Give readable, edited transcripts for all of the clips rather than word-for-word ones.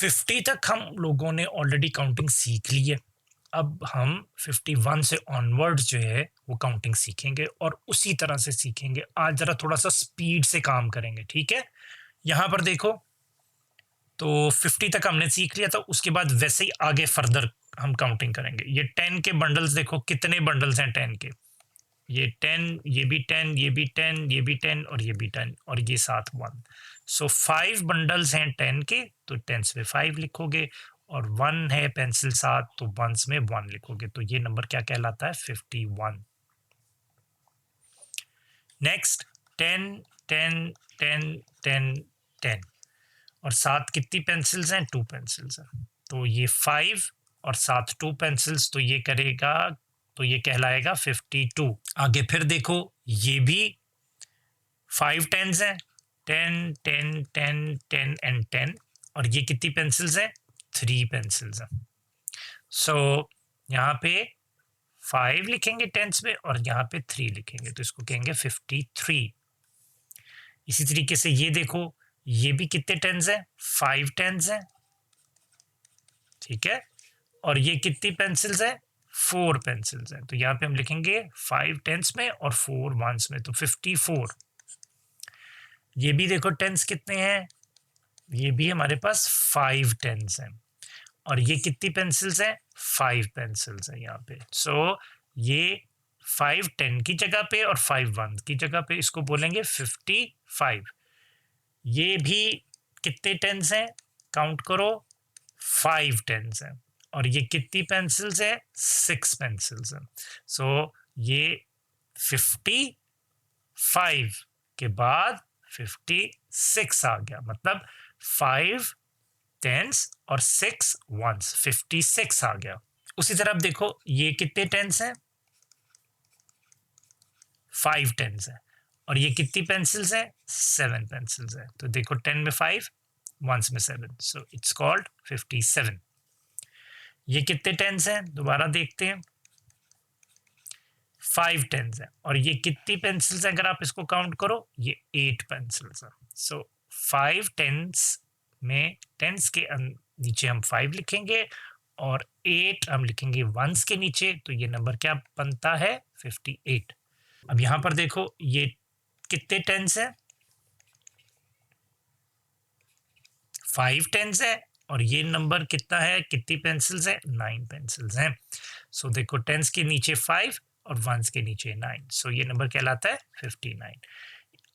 50 तक हम लोगों ने ऑलरेडी काउंटिंग सीख ली है। अब हम 51 से ऑनवर्ड जो है वो काउंटिंग सीखेंगे और उसी तरह से सीखेंगे। आज जरा थोड़ा सा स्पीड से काम करेंगे, ठीक है। यहाँ पर देखो, तो 50 तक हमने सीख लिया था, उसके बाद वैसे ही आगे फर्दर हम काउंटिंग करेंगे। ये 10 के बंडल्स देखो, कितने बंडल्स हैं 10 के। ये 10, ये भी 10, ये भी 10, ये भी 10 और ये भी 10 और ये साथ 1। सो 5 बंडल्स हैं 10 के, तो 10s में 5 लिखोगे और 1 है पेंसिल साथ, तो 1s में 1 लिखोगे। तो ये नंबर क्या कहलाता है? 51। नेक्स्ट 10 10 10 10 10 और साथ कितनी पेंसिल्स हैं? 2 पेंसिल्स हैं। तो ये 5 और साथ 2 पेंसिल्स, तो ये करेगा, तो ये कहलाएगा 52। आगे फिर देखो, ये भी 5 10s हैं, 10 10 10 10 एंड 10 और ये कितनी पेंसिल्स हैं? 3 पेंसिल्स हैं। सो यहाँ पे 5 लिखेंगे 10s में और यहाँ पे 3 लिखेंगे, तो इसको कहेंगे 53। इसी तरीके से ये देखो, ये भी कितने 10s हैं? 5 10s हैं, ठीक है। और ये कितनी पेंसिल्स हैं? 4 पेंसिल्स हैं, तो यहाँ पे हम लिखेंगे 5 10s में और 4 1s में, तो 54। ये भी देखो 10s कितने हैं, ये भी हमारे पास 5 10s हैं और ये कितनी पेंसिल्स हैं? 5 पेंसिल्स हैं यहाँ पे। सो ये 5 10 की जगह पे और 5 1 की जगह पे, इसको बोलेंगे 55। ये भी कितने 10s हैं? काउंट करो, 5 10s हैं और ये कितनी पेंसिल्स है? 6 पेंसिल्स हैं। सो ये 55 के बाद 56 आ गया, मतलब 5 10s और 6 1s, 56 आ गया। उसी तरह अब देखो, ये कितने 10s हैं? 5 10s हैं और ये कितनी पेंसिल्स हैं? 7 पेंसिल्स हैं। तो देखो 10 में 5, 1s में 7, सो इट्स कॉल्ड 57। ये कितने 10s हैं? दोबारा देखते हैं, 5 10s हैं और ये कितनी पेंसिल्स हैं? अगर आप इसको काउंट करो, ये 8 पेंसिल्स हैं। सो 5 10s में 10s के नीचे हम 5 लिखेंगे और 8 हम लिखेंगे 1s के नीचे, तो ये नंबर क्या बनता है? 58। अब यहाँ पर देखो, ये कितने 10s हैं? 5 10s है और ये नंबर कितना है? कितनी पेंसिल्स है? 9 पेंसिल्स हैं। सो देखो 10s के नीचे 5 और 1s के नीचे 9, सो ये नंबर कहलाता है 59।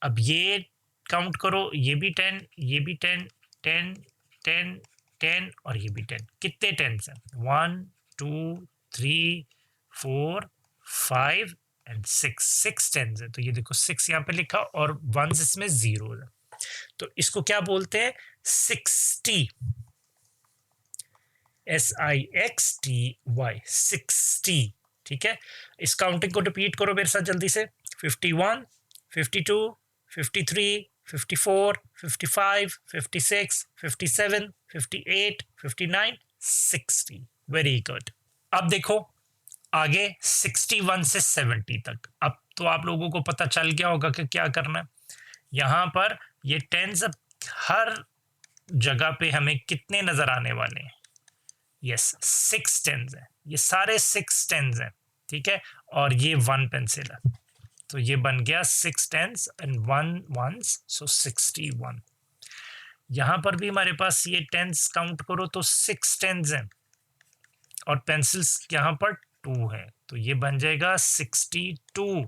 अब ये काउंट करो, ये भी 10, ये भी 10, 10 10 10 और ये भी 10। कितने 10s हैं? 1 2 3 4 5 एंड 6, 6 10s है। तो ये देखो 6 यहाँ पे लिखा और 1s इसमें 0 है, तो इसको क्या बोलते हैं? 60, SIXTY, 60, ठीक है। इस काउंटिंग को रिपीट करो मेरे साथ जल्दी से। 51 52 53 54 55 56 57 58 59 60। Very good. अब देखो आगे 61 से 70 तक। अब तो आप लोगों को पता चल गया होगा कि क्या करना है। यहाँ पर ये 10s अब हर जगह पे हमें कितने नजर आने वाले हैं? यस, 6 10s हैं, ये सारे 6 10s हैं, ठीक है। और ये 1 पेंसिल है, तो ये बन गया 6 10s एंड 1 1s, सो 61। यहाँ पर भी हमारे पास ये 10s काउंट करो तो 6 10s हैं और पेंसिल्स यहाँ पर 2 है, तो ये बन जाएगा 62,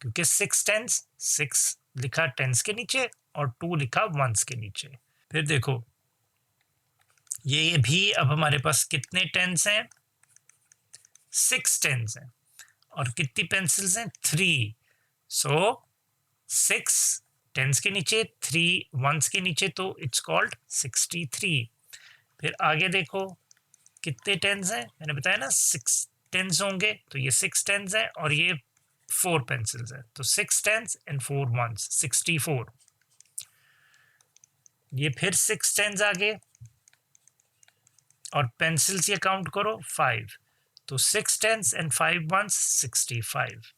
क्योंकि 6 10s, 6 लिखा 10s के नीचे और 2 लिखा 1s के नीचे। फिर देखो ये भी अब हमारे पास कितने 10s हैं? 6 10s हैं और कितनी पेंसिल्स हैं? 3। सो 6 10s के नीचे, 3 1s के नीचे, तो इट्स कॉल्ड 63। फिर आगे देखो कितने 10s हैं? मैंने बताया ना 6 10s होंगे, तो ये 6 10s हैं और ये 4 पेंसिल्स हैं, तो 6 10s एंड 4 1s, 64। ये फिर 6 10s आगे और पेंसिल्स ये काउंट करो 5, तो 6 10s एंड 5 1s, 65।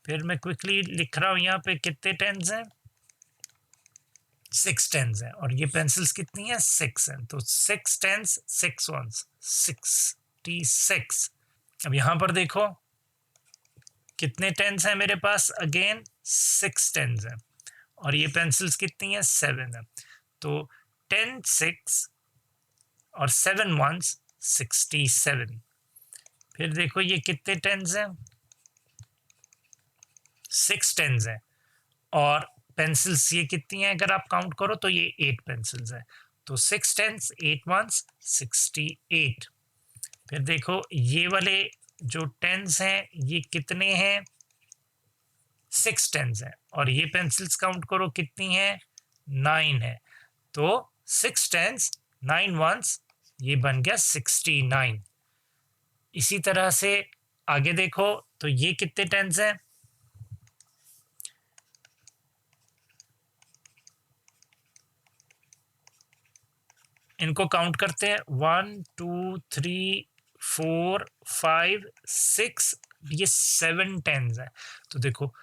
फिर मैं क्विकली लिख रहा हूँ यहाँ पे कितने 10s हैं? 6 टेंस है और ये पेंसिल्स कितनी है 6 हैं, तो 6 टेंस 6 वंस 66। अब यहाँ पर देखो कितने टेंस हैं मेरे पास, अगेन 6 टेंस हैं और ये पेंसिल्स कितनी है 7 है, तो 10 6 और 7 वंस 67। फिर देखो ये कितने टेंस हैं 6 टेंस हैं और पेंसिल्स ये कितनी हैं अगर आप काउंट करो तो ये 8 पेंसिल्स हैं, तो 6 टेंस 8 वंस 68। फिर देखो ये वाले जो टेंस हैं ये कितने हैं 6 टेंस हैं और ये पेंसिल्स काउंट करो कितनी हैं 9 है, तो 6 टेंस 9 वंस ये बन गया 69। इसी तरह से आगे देखो तो ये कितने टेंस हैं, इनको काउंट करते हैं 1 2 3 4 5 6, ये 7 टेंस है। तो देखो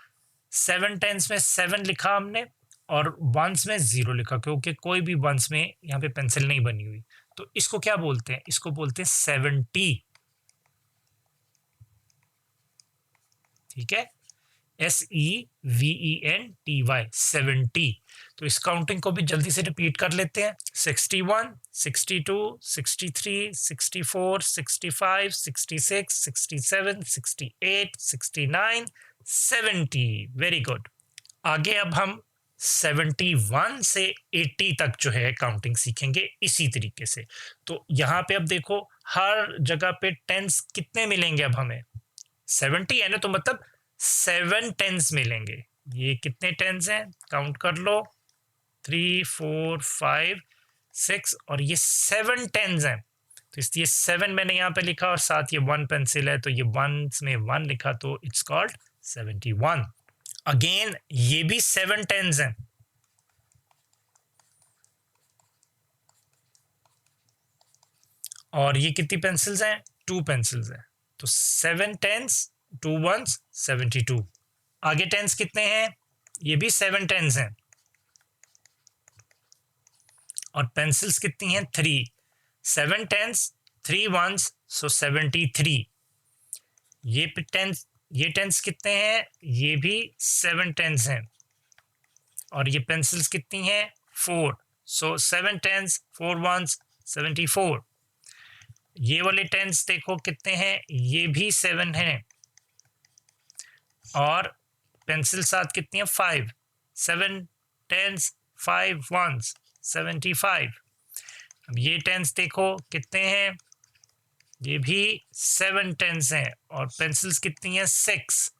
7 टेंस में 7 लिखा हमने और वंस में 0 लिखा क्योंकि कोई भी वंस में यहाँ पे पेंसिल नहीं बनी हुई, तो इसको क्या बोलते हैं, इसको बोलते हैं 70। ठीक है, SEVENTY 70। तो इस काउंटिंग को भी जल्दी से रिपीट कर लेते हैं 61 62 63 64 65 66 67 68 69 70। Very good. आगे अब हम 71 से 80 तक जो है काउंटिंग सीखेंगे इसी तरीके से। तो यहाँ पे अब देखो हर जगह पे टेंस कितने मिलेंगे, अब हमें 70 है ना, तो मतलब 7 टेंस मिलेंगे। ये कितने टेंस हैं काउंट कर लो 3 4 5 6 और ये 7 टेंस हैं, तो इसलिए 7 मैंने यहाँ पे लिखा और साथ ये 1 पेंसिल है तो ये 1 में 1 लिखा, तो इट्स कॉल्ड 71। अगेन ये भी 7 टेंस हैं और ये कितनी पेंसिल्स हैं 2 पेंसिल्स हैं, तो 7 टेंस 2 वंस 72। आगे टेंस कितने हैं, ये भी 7 टेंस हैं और पेंसिल्स कितनी हैं 3, 7 टेंस 3 वंस सो 73। ये टेंस कितने हैं, ये भी 7 टेंस हैं और ये पेंसिल्स कितनी हैं 4, सो 7 टेंस 4 वंस 74। ये वाले टेंस देखो कितने हैं, ये भी 7 हैं और पेंसिल साथ कितनी है 5, 7 टेंस 5 वंस 75। अब ये टेंस देखो कितने हैं, ये भी 7 टेंस हैं और पेंसिल्स कितनी है 6,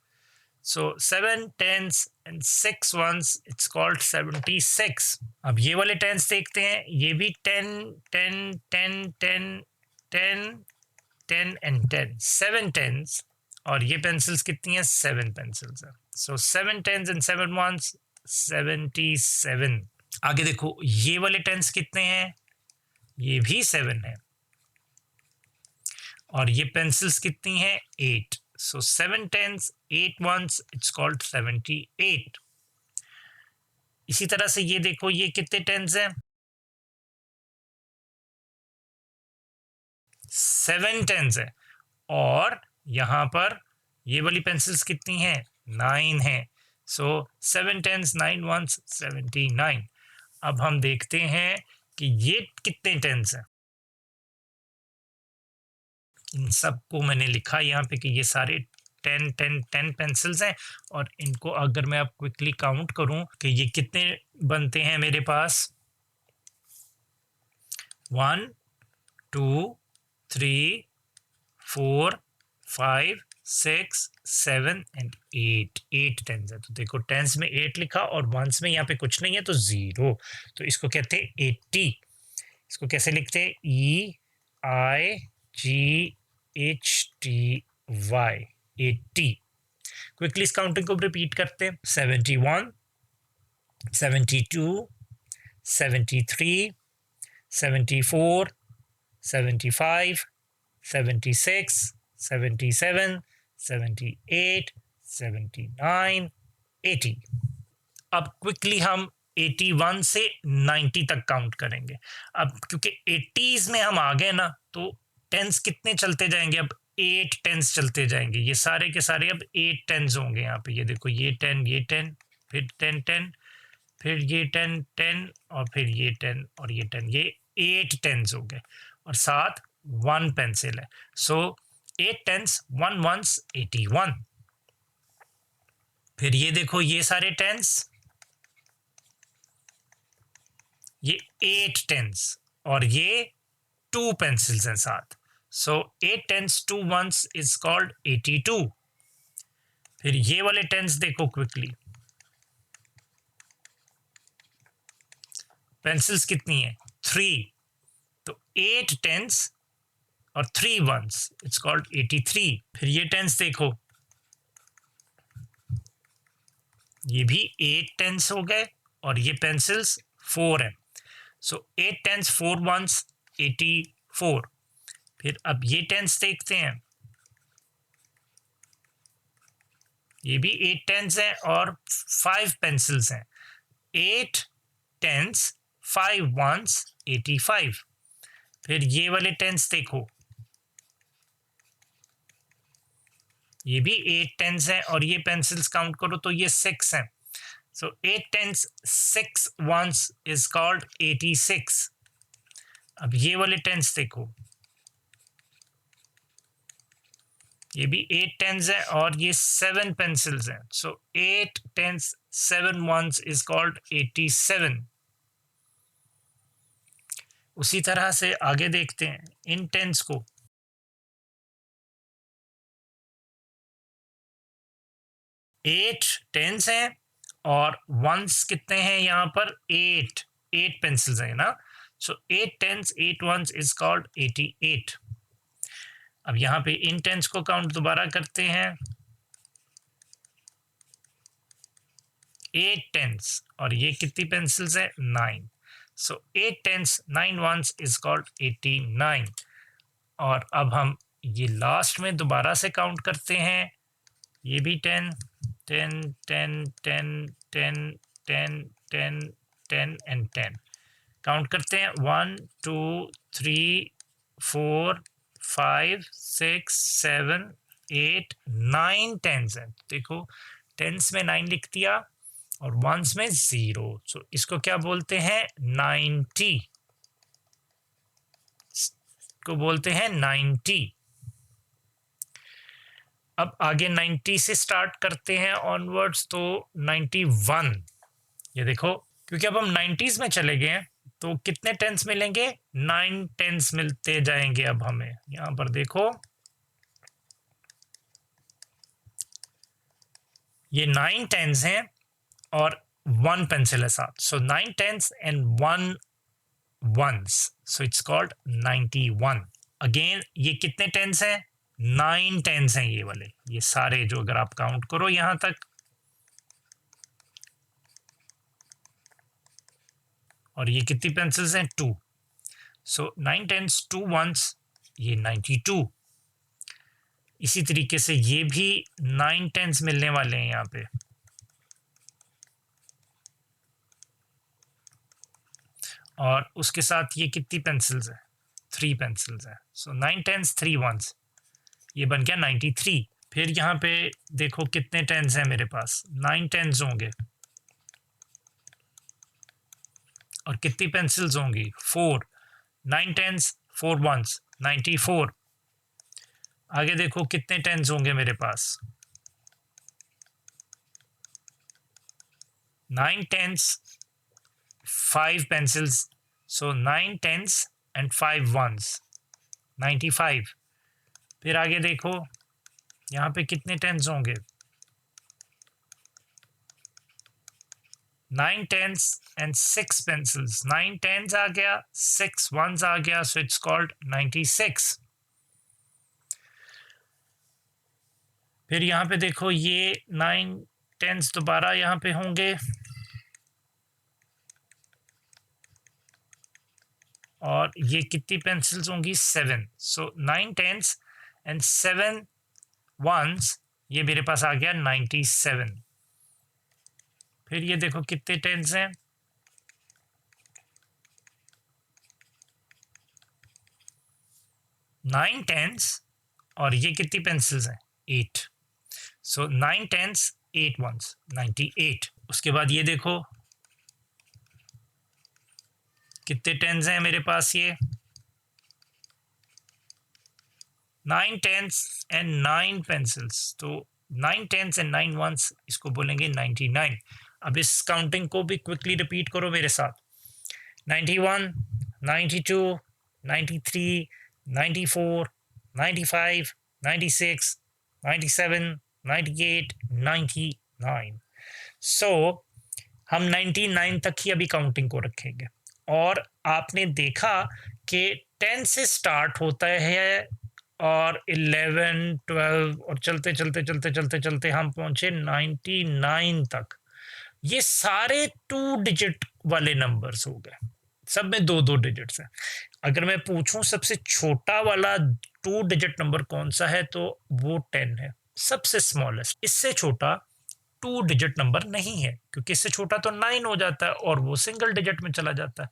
so 7 tens and 6 ones it's called 76। अब ये वाले टेंस देखते हैं, ये भी 10 10 10 10 10 10 एंड 10, 7 टेंस और ये पेंसिल्स कितनी है 7 पेंसिल्स हैं, सो 7 टेंस एंड 7 वंस 77। आगे देखो ये वाले टेंस कितने हैं, ये भी 7 है और ये पेंसिल्स कितनी है 8, सो 7 टेंस 8 वंस इट्स कॉल्ड 78। इसी तरह से ये देखो ये कितने टेंस हैं 7 टेंस है और यहाँ पर ये वाली पेंसिल्स कितनी हैं 9 है, सो 7 टेंस 9 वंस 79। अब हम देखते हैं कि ये कितने टेंस हैं, इन सबको मैंने लिखा यहाँ पे कि ये सारे 10 10 10 पेंसिल्स हैं और इनको अगर मैं अब क्विकली काउंट करूं कि ये कितने बनते हैं मेरे पास 1 2 3 4 5 6 7 एंड 8 टेंस है। तो देखो टेंस में 8 लिखा और वंस में यहाँ पे कुछ नहीं है तो 0, तो इसको कहते हैं 80। इसको कैसे लिखते हैं EIGHTY 80। क्विकली इस काउंटिंग को रिपीट करते हैं 71 72 73 74 75 76 77 78 79 80। अब क्विकली हम 81 से 90 तक काउंट करेंगे। अब क्योंकि 80s में हम आ गए ना, तो टेंस कितने चलते जाएंगे, अब 8 टेंस चलते जाएंगे, ये सारे के सारे अब 8 टेंस होंगे यहाँ पे। ये देखो, ये 10, ये 10, फिर 10 10, फिर ये 10 10, और फिर ये 10 और ये 10, ये 8 टेंस हो गए, और साथ 1 पेंसिल है। सो 8 टेंस, 1 वंस 81। फिर ये देखो, ये सारे टेंस, ये 8 टेंस, और ये 2 पेंसिल्स हैं साथ। सो 8 टेंस 2 वंस इज कॉल्ड 82। फिर ये वाले टेंस देखो क्विकली, पेंसिल्स कितनी है, 3, तो 8 टेंस और 3 वंस, इट्स कॉल्ड 83। फिर ये टेंस देखो, ये भी 8 टेंस हो गए, और ये पेंसिल्स 4 हैं। सो 8 टेंस 4 वंस 84। फिर अब ये टेंस देखते हैं, ये भी 8 टेंस हैं और 5 पेंसिल्स हैं। 8 टेंस 5 वंस 85। फिर ये वाले टेंस देखो, ये भी 8 टेंस हैं, और ये पेंसिल्स काउंट करो तो ये 6 हैं। सो 8 टेंस 6 वंस इज कॉल्ड 86। अब ये वाले टेंस देखो, ये भी 8 टेंस है और ये 7 पेंसिल्स हैं। सो 8 टेंस 7 वंस इज कॉल्ड 87। उसी तरह से आगे देखते हैं इन टेंस को। 8 टेंस हैं और वंस कितने हैं यहाँ पर, 8 पेंसिल्स हैं ना। सो 8 टेंस 8 वंस इज कॉल्ड 88। अब यहाँ पे इन टेंस को काउंट दोबारा करते हैं, 8 टेंस और ये कितनी पेंसिल्स है, 9। सो 8 टेंस 9 वंस इज कॉल्ड 89। और अब हम ये लास्ट में दोबारा से काउंट करते हैं, ये भी 10 10 10 10 10 10 10 10 एंड 10 काउंट करते हैं। 1 2 3 4 5 6 7 8 9 टेंस है। देखो टेंस में 9 लिख दिया और वंस में 0। सो इसको क्या बोलते हैं, 90 को बोलते हैं 90। अब आगे 90 से स्टार्ट करते हैं ऑनवर्ड्स, तो 91। ये देखो क्योंकि अब हम 90s में चले गए हैं तो कितने टेंस मिलेंगे, 9 टेंस मिलते जाएंगे। अब हमें यहां पर देखो ये 9 टेंस हैं और 1 पेंसिल है साथ। So 9 tens and 1 ones, so it's called 91। Again ये कितने टेंस हैं, 9 टेंस हैं ये वाले, ये सारे जो अगर आप काउंट करो यहां तक, और ये कितनी पेंसिल्स हैं, 2। सो 9 टेंस 2 वंस, ये 92। इसी तरीके से ये भी 9 टेंस मिलने वाले हैं यहाँ पे, और उसके साथ ये कितनी पेंसिल्स है, 3 पेंसिल्स है। सो 9 टेंस 3 वंस, ये बन गया 93। फिर यहाँ पे देखो कितने टेंस हैं मेरे पास, 9 टेंस होंगे और कितनी पेंसिल्स होंगी, 4। 9 टेंस 4 वंस, 94। आगे देखो कितने टेंस होंगे मेरे पास, 9 tens 5 pencils. So 9 tens and 5 ones, 95। फिर आगे देखो यहाँ पे कितने टेंस होंगे, 9 टेंस एंड 6 पेंसिल्स। 9 टेंस आ गया, 6 वंस आ गया, सो इट्स कॉल्ड 96। फिर यहाँ पे देखो ये 9 टेंस दोबारा यहाँ पे होंगे, और ये कितनी पेंसिल्स होंगी, 7। सो 9 टेंस एंड 7 वंस, ये मेरे पास आ गया 97। फिर ये देखो कितने टेंस हैं, 9 टेंस और ये कितनी पेंसिल्स हैं 8, सो 9 टेंस 8 वंस 98। उसके बाद ये देखो कितने टेंस हैं मेरे पास, ये 9 टेंस एंड 9 पेंसिल्स, तो 9 टेंस एंड 9 वंस, इसको बोलेंगे 99। अब इस काउंटिंग को भी क्विकली रिपीट करो मेरे साथ, 91, 92, 93, 94, 95, 96, 97, 98, 99। सो हम 99 तक ही अभी काउंटिंग को रखेंगे। और आपने देखा कि 10 से स्टार्ट होता है और 11, 12 और चलते चलते चलते चलते चलते हम पहुंचे 99 तक। ये सारे 2 डिजिट वाले नंबर्स हो गए, सब में 2-2 डिजिट्स हैं। अगर मैं पूछूं सबसे छोटा वाला 2 डिजिट नंबर कौन सा है, तो वो 10 है, सबसे स्मॉलेस्ट। इससे छोटा 2 डिजिट नंबर नहीं है, क्योंकि इससे छोटा तो 9 हो जाता है और वो सिंगल डिजिट में चला जाता है।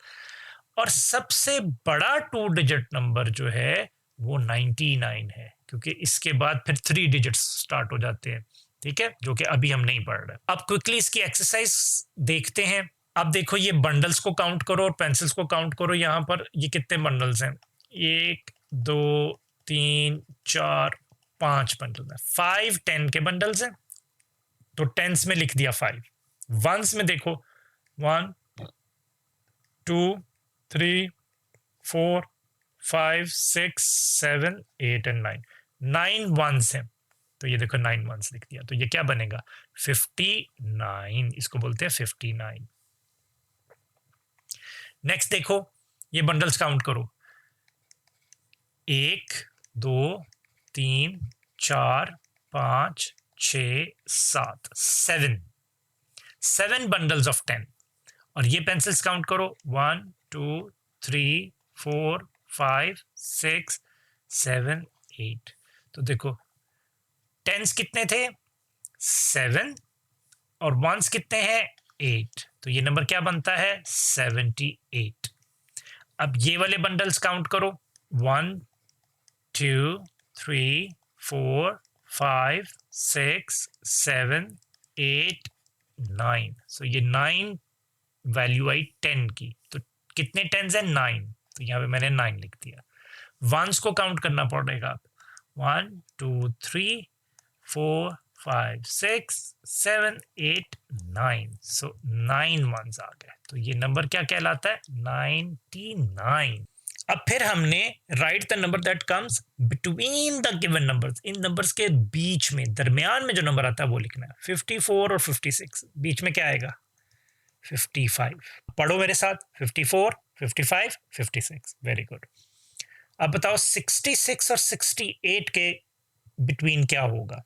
और सबसे बड़ा 2 डिजिट नंबर जो है वो 99 है, क्योंकि इसके बाद फिर 3 डिजिट्स स्टार्ट हो जाते हैं, ठीक है, जो कि अभी हम नहीं पढ़ रहे। अब क्विकली इसकी एक्सरसाइज देखते हैं। अब देखो ये बंडल्स को काउंट करो और पेंसिल्स को काउंट करो। यहाँ पर ये कितने बंडल्स हैं, 1 2 3 4 5 बंडल है। 5 10 के बंडल्स हैं, तो टेंस में लिख दिया 5। वंस में देखो 1 2 3 4 5 6 7 8 एंड 9, 9 वंस हैं, तो ये देखो 9 वंस लिख दिया, तो ये क्या बनेगा 59, इसको बोलते हैं 59। नेक्स्ट देखो ये बंडल्स काउंट करो, 1 2 3 4 5 6 7 7 बंडल्स ऑफ 10। और ये पेंसिल्स काउंट करो 1 2 3 4 5 6 7 8। तो देखो टेंस कितने थे 7 और वंस कितने हैं 8, तो ये नंबर क्या बनता है 78। अब ये वाले बंडल्स काउंट करो 1 2 3 4 5 6 7 8 9। सो ये 9 वैल्यू आई 10 की, तो कितने टेंस है 9, तो यहाँ पे मैंने 9 लिख दिया। वंस को काउंट करना पड़ेगा आप, 1 2 3 4 5 6 7 8 9, सो 9 वंस आ गए, तो ये नंबर क्या कहलाता है 99। अब फिर हमने right the number that comes between the given numbers, in numbers के बीच में, दरमियान में जो नंबर आता है वो लिखना है। 54 और 56, बीच में क्या आएगा 55। पढ़ो मेरे साथ, 54 55 56, वेरी गुड। अब बताओ 66 और 68 के बिटवीन क्या होगा,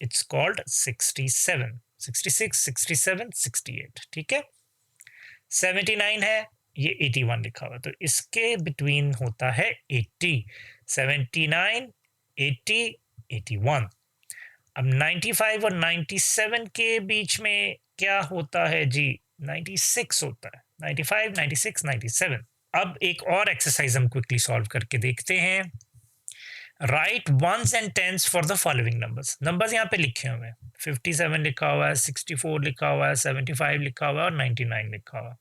इट्स कॉल्ड 67, 66 67 68, ठीक है। 79 है, ये 81 लिखा हुआ, तो इसके बिटवीन होता है 80, 79 80 81। अब 95 और 97 के बीच में क्या होता है जी 96 होता है, 95 96 97। अब एक और एक्सरसाइज हम क्विकली सॉल्व करके देखते हैं। Write ones and tens for the following numbers, numbers यहाँ पे लिखे हुए हैं, 57 लिखा हुआ है, 64 लिखा हुआ है, 75 लिखा हुआ है और 99 लिखा हुआ है।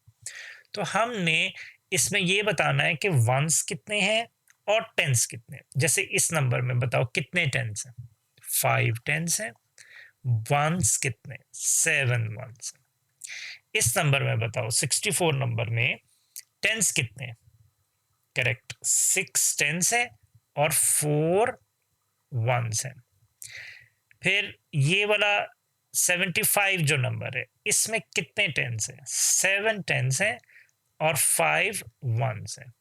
तो हमने इसमें ये बताना है कि वंस कितने हैं और टेंस कितने हैं। जैसे इस नंबर में बताओ कितने टेंस हैं, 5 टेंस हैं। वंस कितने, 7 वंस। इस नंबर में बताओ 64 नंबर में टेंस कितने हैं, करेक्ट 6 टेंस है और 4 वंस हैं। फिर ये वाला 75 जो नंबर है इसमें कितने टेंस है, 7 टेंस है और 5 वंस हैं।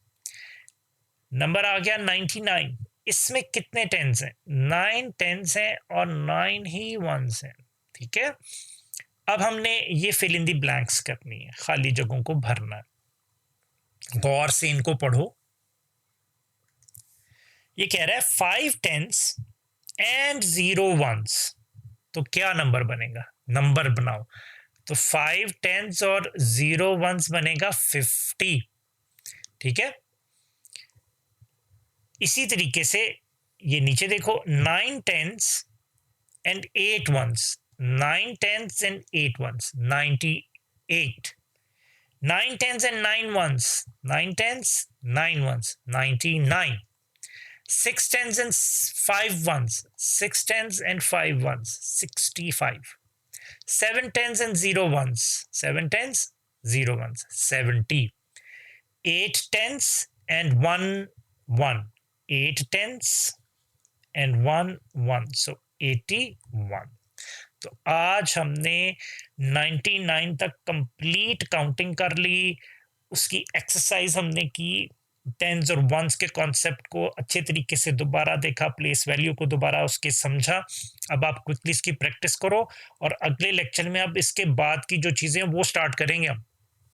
नंबर आ गया 99, इसमें कितने टेंस हैं, 9 टेंस हैं और 9 ही वंस हैं, ठीक है। अब हमने ये फिल इन दी ब्लैंक्स करनी है, खाली जगहों को भरना है। गौर से इनको पढ़ो। ये कह रहा है 5 टेंस एंड 0 वंस, तो क्या नंबर बनेगा, नंबर बनाओ। तो 5 टेंस और 0 वंस बनेगा 50, ठीक है। इसी तरीके से ये नीचे देखो 9 10s and 8 ones, 9 10s and 8 ones, 98. 9 10s and 9 ones, 9 10s, 9 ones, 99. 6 10s and 5 ones, 6 10s and 5 ones, 65. 7 10s and 0 ones, 7 10s, 0 ones, 70. 8 10s and 1 1, 8 10s and 1 1, so 81. तो आज हमने 99 तक कंप्लीट काउंटिंग कर ली, उसकी एक्सरसाइज हमने की, टेंस और once के कॉन्सेप्ट को अच्छे तरीके से दोबारा देखा, प्लेस वैल्यू को दोबारा उसके समझा। अब आप क्विकली इसकी प्रैक्टिस करो और अगले लेक्चर में अब इसके बाद की जो चीज़ें वो स्टार्ट करेंगे हम।